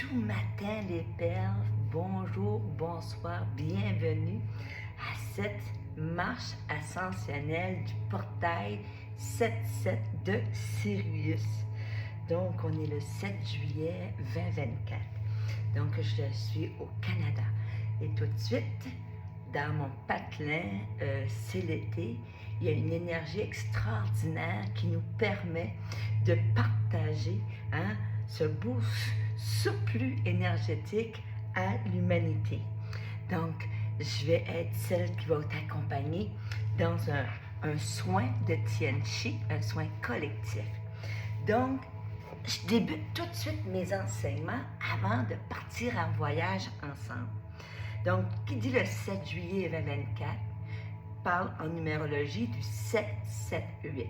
Tout matin les perles, bonjour, bonsoir, bienvenue à cette marche ascensionnelle du portail 7-7 de Sirius. Donc on est le 7 juillet 2024. Donc je suis au Canada. Et tout de suite, dans mon patelin, c'est l'été, il y a une énergie extraordinaire qui nous permet de partager ce beau surplus énergétique à l'humanité. Donc, je vais être celle qui va t'accompagner dans un soin de Tianchi, un soin collectif. Donc, je débute tout de suite mes enseignements avant de partir en voyage ensemble. Donc, qui dit le 7 juillet 2024 parle en numérologie du 7-7-8.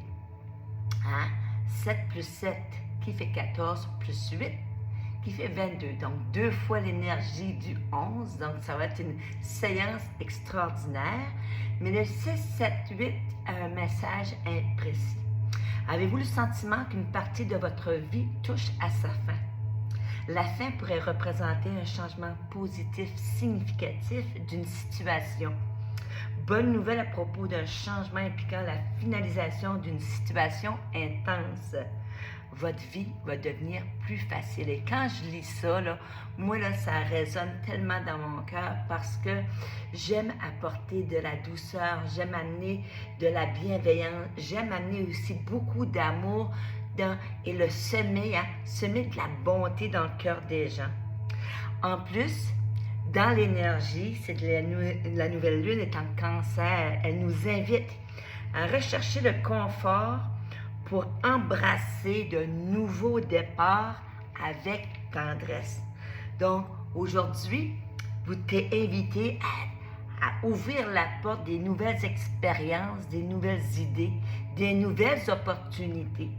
7 plus 7 qui fait 14 plus 8 qui fait 22. Donc, 2 fois l'énergie du 11. Donc, ça va être une séance extraordinaire. Mais le 6-7-8 a un message imprécis. Avez-vous le sentiment qu'une partie de votre vie touche à sa fin? La fin pourrait représenter un changement positif significatif d'une situation. Bonne nouvelle à propos d'un changement impliquant la finalisation d'une situation intense. Votre vie va devenir plus facile. Et quand je lis ça, moi, ça résonne tellement dans mon cœur parce que j'aime apporter de la douceur, j'aime amener de la bienveillance, j'aime amener aussi beaucoup d'amour et le semer de la bonté dans le cœur des gens. En plus, dans l'énergie, c'est la nouvelle lune est en Cancer. Elle nous invite à rechercher le confort pour embrasser de nouveaux départs avec tendresse. Donc, aujourd'hui, vous t'êtes invité à ouvrir la porte des nouvelles expériences, des nouvelles idées, des nouvelles opportunités.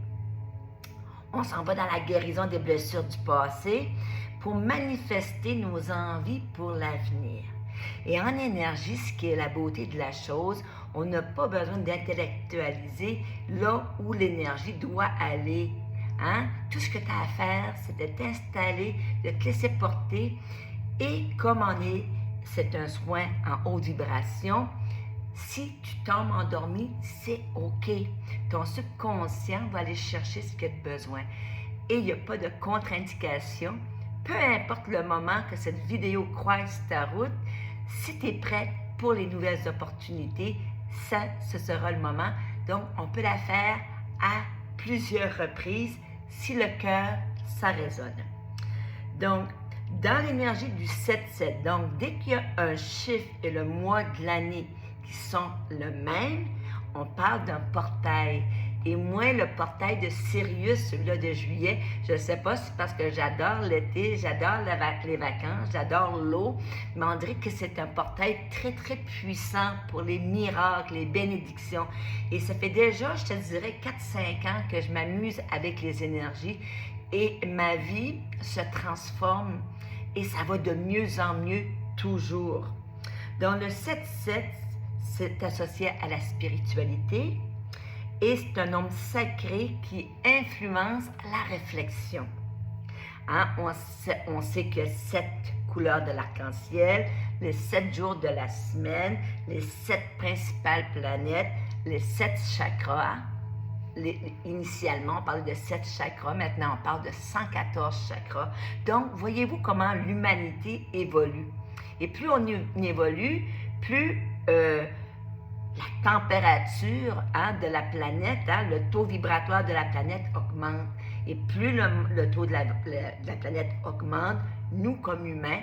On s'en va dans la guérison des blessures du passé pour manifester nos envies pour l'avenir. Et en énergie, ce qui est la beauté de la chose, on n'a pas besoin d'intellectualiser là où l'énergie doit aller. Tout ce que tu as à faire, c'est de t'installer, de te laisser porter. Et comme c'est un soin en haute vibration, si tu tombes endormi, c'est OK. Ton subconscient va aller chercher ce que tu as besoin. Et il n'y a pas de contre-indication. Peu importe le moment que cette vidéo croise ta route, si tu es prête pour les nouvelles opportunités, ce sera le moment. Donc, on peut la faire à plusieurs reprises si le cœur, ça résonne. Donc, dans l'énergie du 7-7, donc dès qu'il y a un chiffre et le mois de l'année qui sont le même, on parle d'un portail. Et moi, le portail de Sirius, celui-là de juillet, je ne sais pas si c'est parce que j'adore l'été, j'adore les vacances, j'adore l'eau, mais on dirait que c'est un portail très, très puissant pour les miracles, les bénédictions. Et ça fait déjà, je te dirais, 4-5 ans que je m'amuse avec les énergies et ma vie se transforme et ça va de mieux en mieux toujours. Dans le 7-7, c'est associé à la spiritualité et c'est un nombre sacré qui influence la réflexion. On sait que 7 couleurs de l'arc-en-ciel, les 7 jours de la semaine, les 7 principales planètes, les 7 chakras. Initialement, on parlait de 7 chakras, maintenant on parle de 114 chakras. Donc, voyez-vous comment l'humanité évolue. Et plus on évolue, plus la température de la planète, le taux vibratoire de la planète augmente. Et plus le taux de la planète augmente, nous comme humains,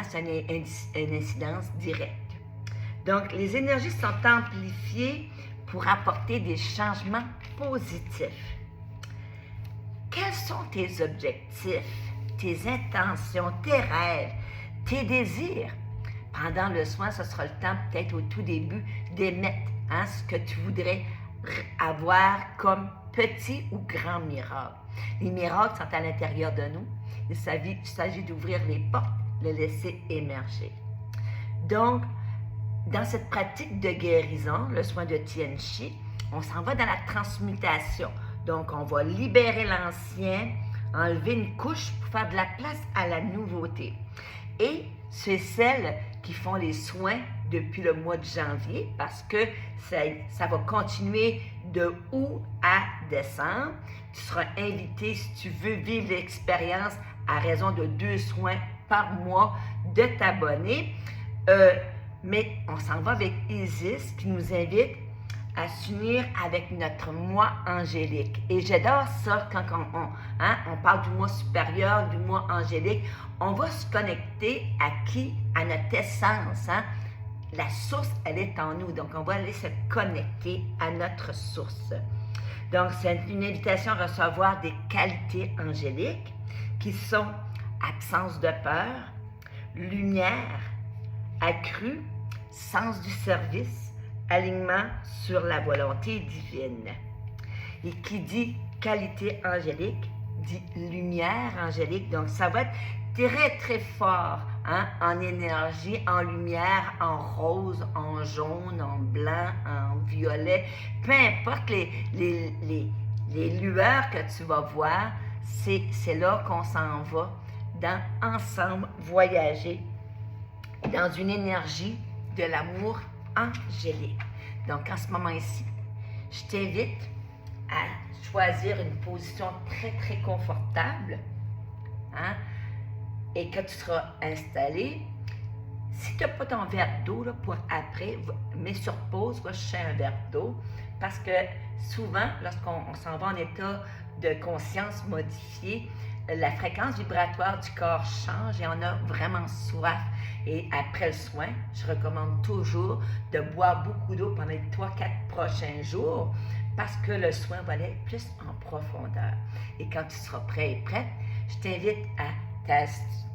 c'est une incidence directe. Donc, les énergies sont amplifiées pour apporter des changements positifs. Quels sont tes objectifs, tes intentions, tes rêves, tes désirs? Pendant le soin, ce sera le temps, peut-être au tout début, d'émettre ce que tu voudrais avoir comme petit ou grand miracle. Les miracles sont à l'intérieur de nous. Il s'agit d'ouvrir les portes, les laisser émerger. Donc, dans cette pratique de guérison, le soin de Tianchi, on s'en va dans la transmutation. Donc, on va libérer l'ancien enlever une couche pour faire de la place à la nouveauté. Et c'est celles qui font les soins depuis le mois de janvier parce que ça va continuer de août à décembre. Tu seras invité si tu veux vivre l'expérience à raison de 2 soins par mois de t'abonner. Mais on s'en va avec Isis qui nous invite à s'unir avec notre moi angélique. Et j'adore ça quand on parle du moi supérieur, du moi angélique. On va se connecter à qui? À notre essence. La source, elle est en nous. Donc, on va aller se connecter à notre source. Donc, c'est une invitation à recevoir des qualités angéliques qui sont absence de peur, lumière, accrue, sens du service, alignement sur la volonté divine. Et qui dit qualité angélique, dit lumière angélique. Donc, ça va être très, très fort en énergie, en lumière, en rose, en jaune, en blanc, en violet. Peu importe les lueurs que tu vas voir, c'est là qu'on s'en va dans ensemble voyager dans une énergie de l'amour angélique. Donc, en ce moment ici, je t'invite à choisir une position très, très confortable et que tu seras installé. Si tu n'as pas ton verre d'eau pour après, mets sur pause, va chercher un verre d'eau parce que souvent, lorsqu'on s'en va en état de conscience modifié, la fréquence vibratoire du corps change et on a vraiment soif. Et après le soin, je recommande toujours de boire beaucoup d'eau pendant les 3-4 prochains jours parce que le soin va aller plus en profondeur. Et quand tu seras prêt et prête, je t'invite à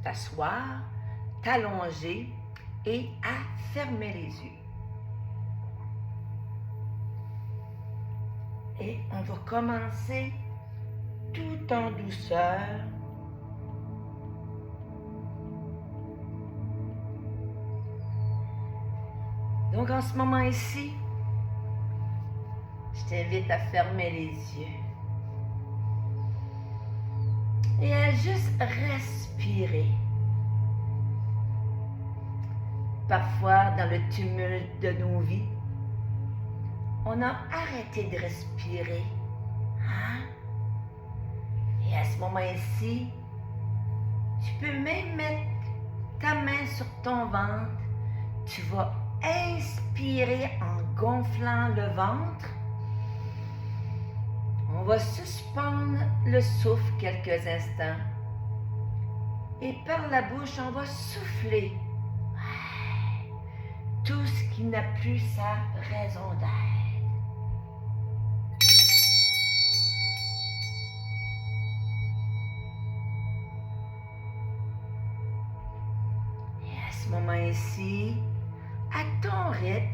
t'asseoir, t'allonger et à fermer les yeux. Et on va commencer tout en douceur. Donc en ce moment ici, je t'invite à fermer les yeux et à juste respirer. Parfois, dans le tumulte de nos vies, on a arrêté de respirer. Et à ce moment-ci, tu peux même mettre ta main sur ton ventre. Tu vas inspirer en gonflant le ventre. On va suspendre le souffle quelques instants. Et par la bouche, on va souffler tout ce qui n'a plus sa raison d'être. Et à ce moment ici, à ton rythme,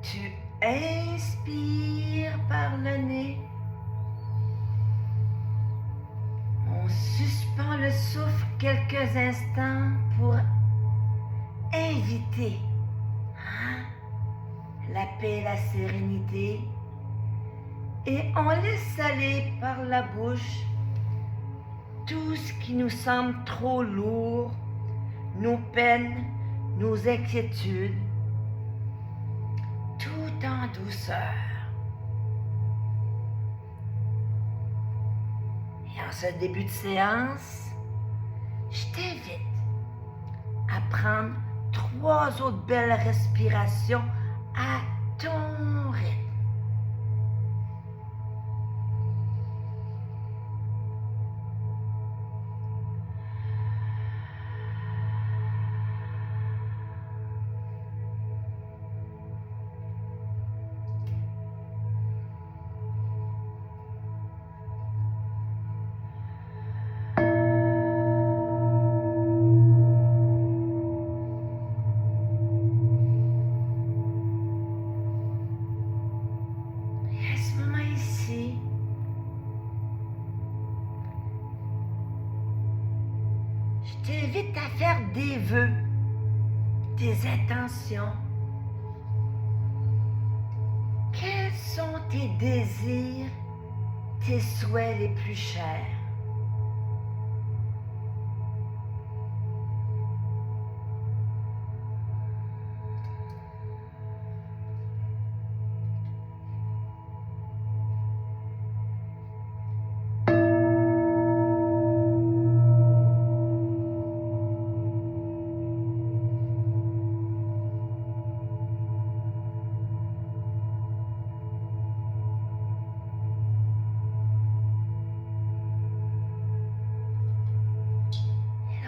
tu inspires par le nez. On suspend le souffle quelques instants pour inviter la paix et la sérénité. Et on laisse aller par la bouche tout ce qui nous semble trop lourd, nos peines, nos inquiétudes, tout en douceur. Et en ce début de séance, je t'invite à prendre 3 autres belles respirations à ton rythme. Je t'invite à faire des vœux, des intentions. Quels sont tes désirs, tes souhaits les plus chers?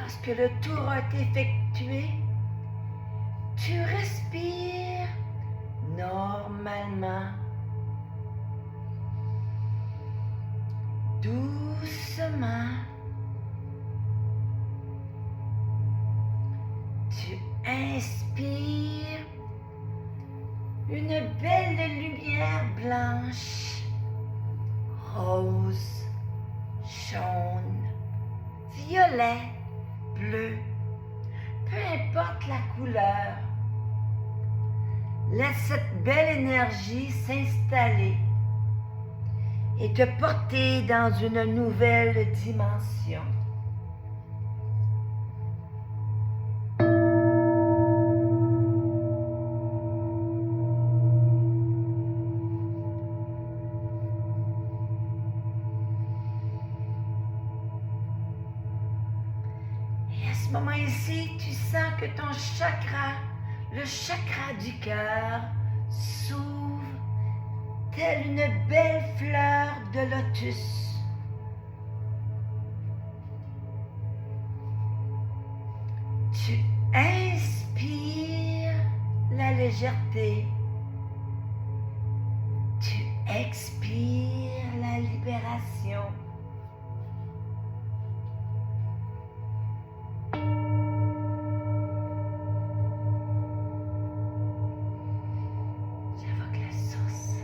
lorsque le tour est effectué, tu respires normalement, doucement. Tu inspires une belle lumière blanche, rose, jaune, violet, bleu, peu importe la couleur. Laisse cette belle énergie s'installer et te porter dans une nouvelle dimension. Et à ce moment ici, tu sens que ton chakra, le chakra du cœur, s'ouvre telle une belle fleur de lotus. Tu inspires la légèreté. Tu expires la libération. J'invoque la source.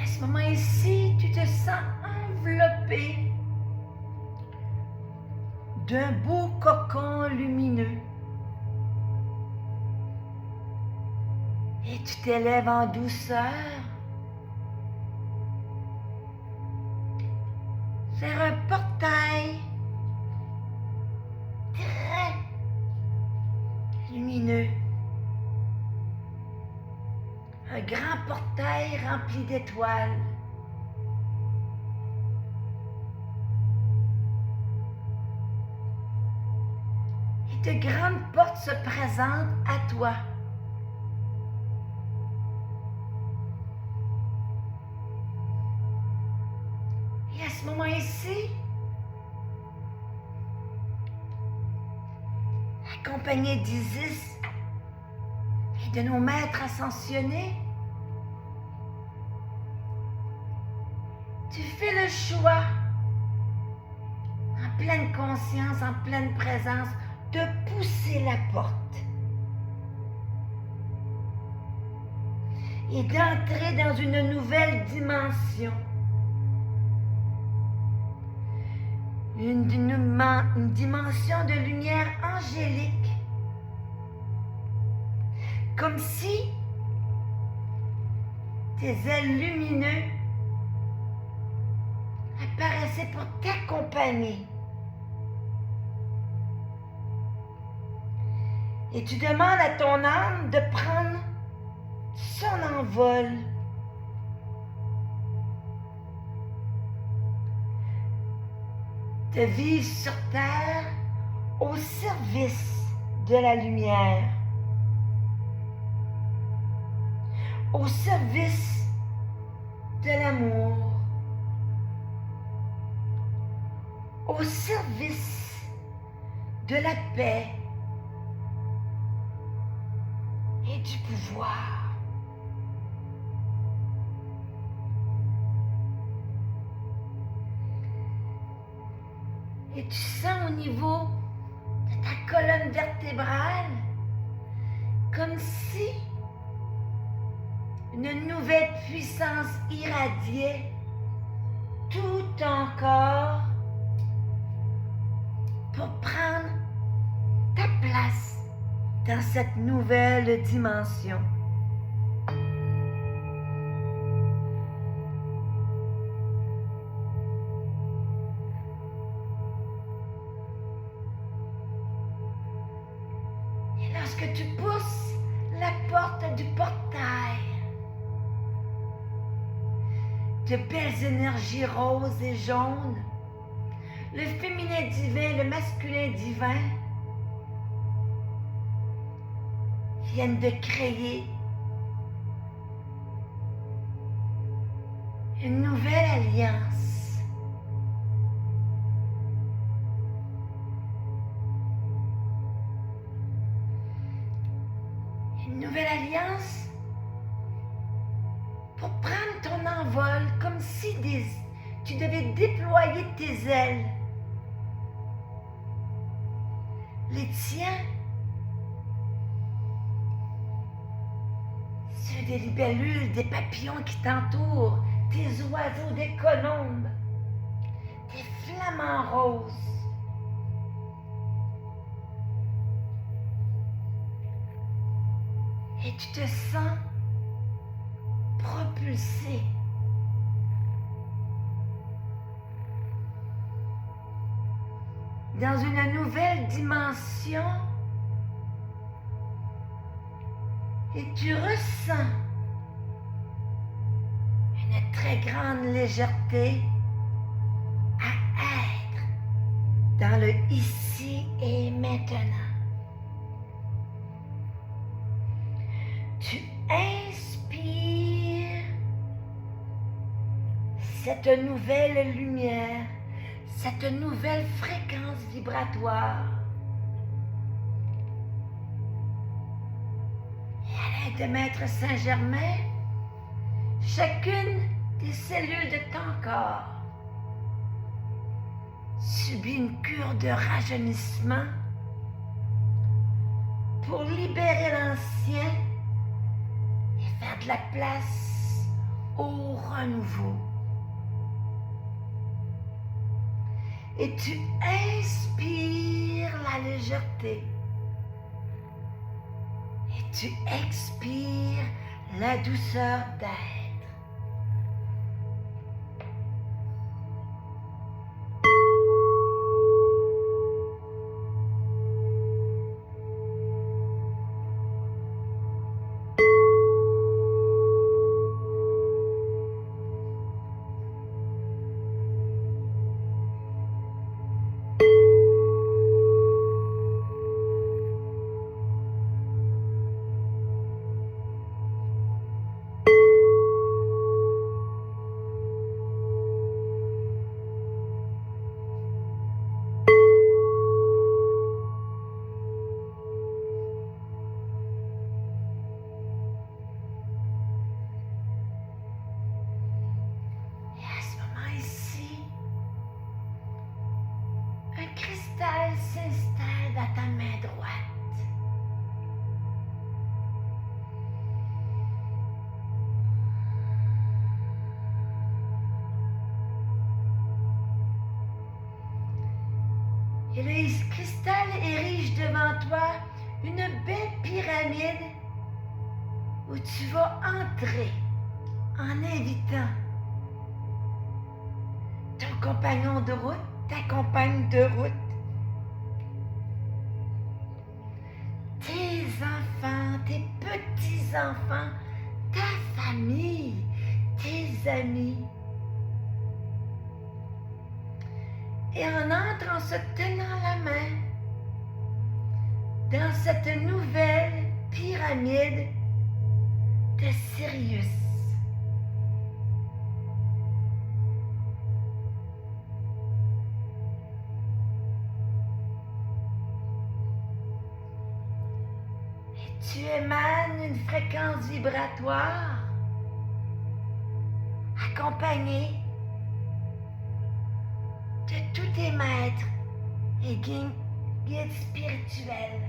À ce moment ici, tu te sens enveloppé d'un beau cocon lumineux. Et tu t'élèves en douceur vers un portail très lumineux. Un grand portail rempli d'étoiles. Et de grandes portes se présentent à toi. Et à ce moment ici, accompagné d'Isis et de nos maîtres ascensionnés, tu fais le choix, en pleine conscience, en pleine présence, de pousser la porte et d'entrer dans une nouvelle dimension. Une dimension de lumière angélique, comme si tes ailes lumineuses apparaissaient pour t'accompagner. Et tu demandes à ton âme de prendre son envol. De vivre sur terre au service de la lumière, au service de l'amour, au service de la paix et du pouvoir. Et tu sens au niveau de ta colonne vertébrale comme si une nouvelle puissance irradiait tout ton corps pour prendre ta place dans cette nouvelle dimension. Et lorsque tu pousses la porte du portail, de belles énergies roses et jaunes, le féminin divin, le masculin divin, viennent de créer une nouvelle alliance. Une nouvelle alliance pour prendre ton envol comme si tu devais déployer tes ailes. Les tiens, ceux des libellules, des papillons qui t'entourent, des oiseaux, des colombes, des flamants roses. Et tu te sens propulsé. Dans une nouvelle dimension, et tu ressens une très grande légèreté à être dans le ici et maintenant. Tu inspires cette nouvelle lumière, cette nouvelle fréquence vibratoire. Et à l'aide de Maître Saint-Germain, chacune des cellules de ton corps subit une cure de rajeunissement pour libérer l'ancien et faire de la place au renouveau. Et tu inspires la légèreté. Et tu expires la douceur d'être. S'installe dans ta main droite. Et le cristal érige devant toi une belle pyramide où tu vas entrer en invitant ton compagnon de route, ta compagne de route, tes enfants, tes petits-enfants, ta famille, tes amis. Et on entre en se tenant la main dans cette nouvelle pyramide de Sirius. Tu émanes une fréquence vibratoire accompagnée de tous tes maîtres et guides spirituels.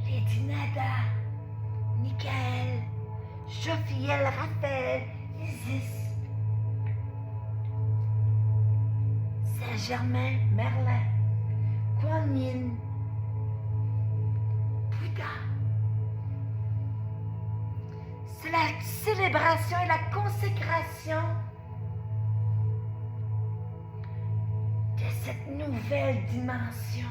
Lady Nada, Michael, Jophiel, Raphaël, Isis, Saint-Germain, Merlin, Quan célébration et la consécration de cette nouvelle dimension.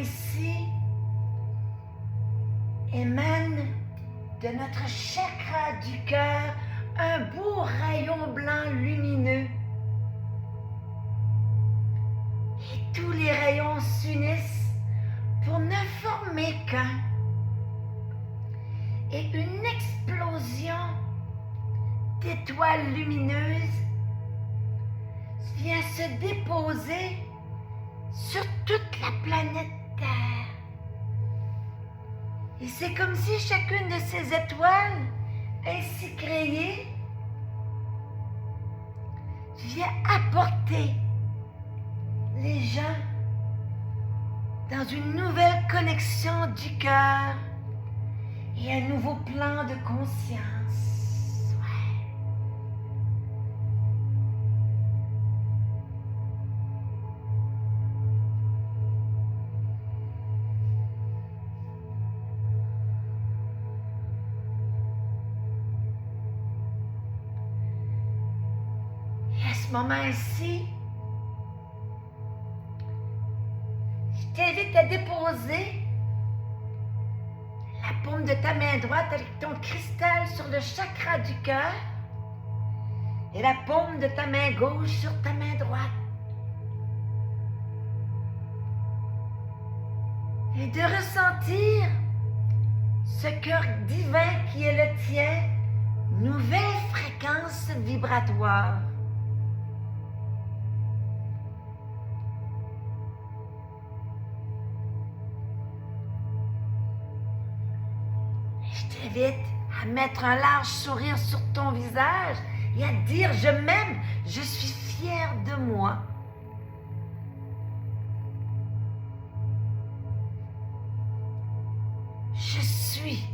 Ici émane de notre chakra du cœur un beau rayon blanc lumineux. Et tous les rayons s'unissent pour ne former qu'un. Et une explosion d'étoiles lumineuses vient se déposer sur toute la planète Terre. Et c'est comme si chacune de ces étoiles, ainsi créées, vient apporter les gens dans une nouvelle connexion du cœur et un nouveau plan de conscience. Moment-ci, je t'invite à déposer la paume de ta main droite avec ton cristal sur le chakra du cœur et la paume de ta main gauche sur ta main droite. Et de ressentir ce cœur divin qui est le tien, nouvelle fréquence vibratoire. Je t'invite à mettre un large sourire sur ton visage et à dire « Je m'aime, je suis fière de moi ». Je suis.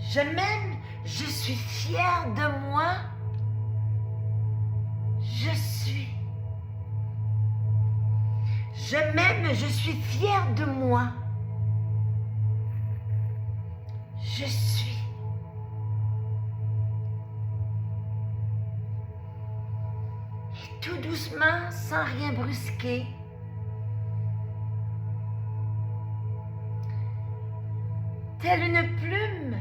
Je m'aime, je suis fière de moi. Je suis. Je m'aime, je suis fière de moi. Je suis. Et tout doucement, sans rien brusquer, telle une plume,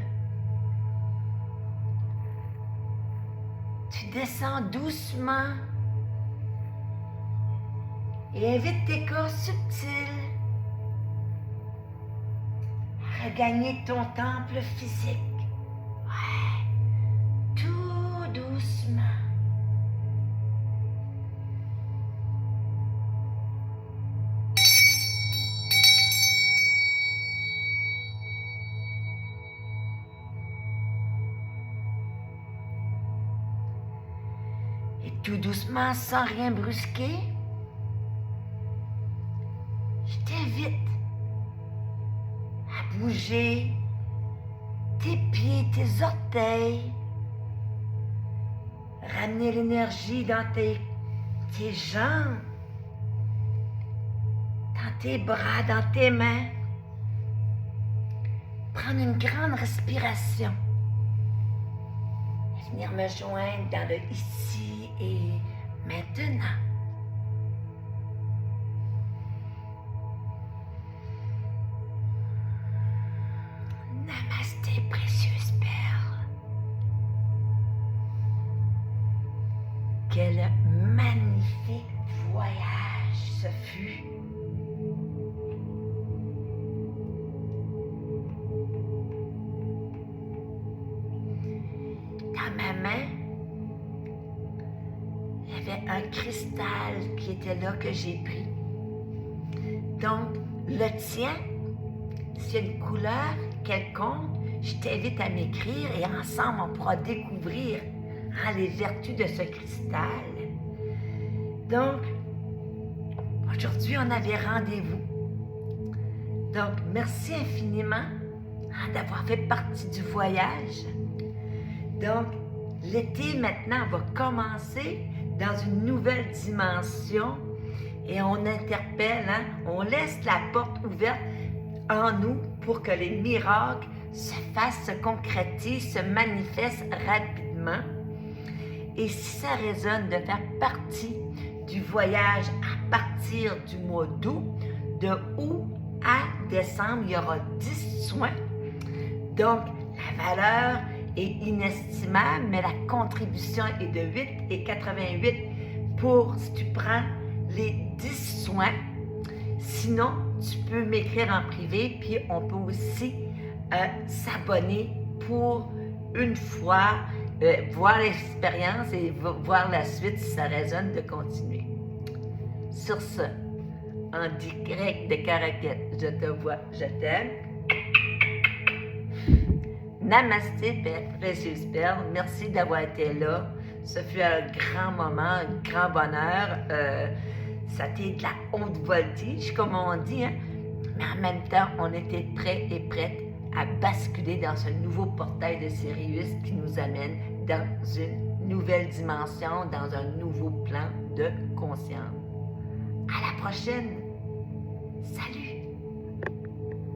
tu descends doucement et invite tes corps subtils à regagner ton temple physique. Ouais, tout doucement. Et tout doucement, sans rien brusquer, je t'invite à bouger tes pieds, tes orteils, ramener l'énergie dans tes jambes, dans tes bras, dans tes mains. Prendre une grande respiration. Et venir me joindre dans le ici et maintenant. quel magnifique voyage ce fut. Dans ma main, il y avait un cristal qui était là que j'ai pris. Donc, le tien, s'il y a une couleur quelconque, je t'invite à m'écrire et ensemble, on pourra découvrir les vertus de ce cristal. Donc, aujourd'hui, on avait rendez-vous. Donc, merci infiniment d'avoir fait partie du voyage. Donc, l'été maintenant va commencer dans une nouvelle dimension et on interpelle, on laisse la porte ouverte en nous pour que les miracles se fassent, se concrétisent, se manifestent rapidement. Et si ça résonne de faire partie du voyage à partir du mois d'août, de août à décembre, il y aura 10 soins. Donc, la valeur est inestimable, mais la contribution est de 8,88 pour si tu prends les 10 soins. Sinon, tu peux m'écrire en privé, puis on peut aussi s'abonner pour une fois, voir l'expérience et voir la suite si ça résonne de continuer. Sur ce, en direct de Caraquet, je te vois, je t'aime. Namasté, précieuse perle. Merci d'avoir été là. Ce fut un grand moment, un grand bonheur. Ça a été de la haute voltige, comme on dit, hein? Mais en même temps, on était prêts et prêtes à basculer dans ce nouveau portail de Sirius qui nous amène dans une nouvelle dimension, dans un nouveau plan de conscience. À la prochaine! Salut!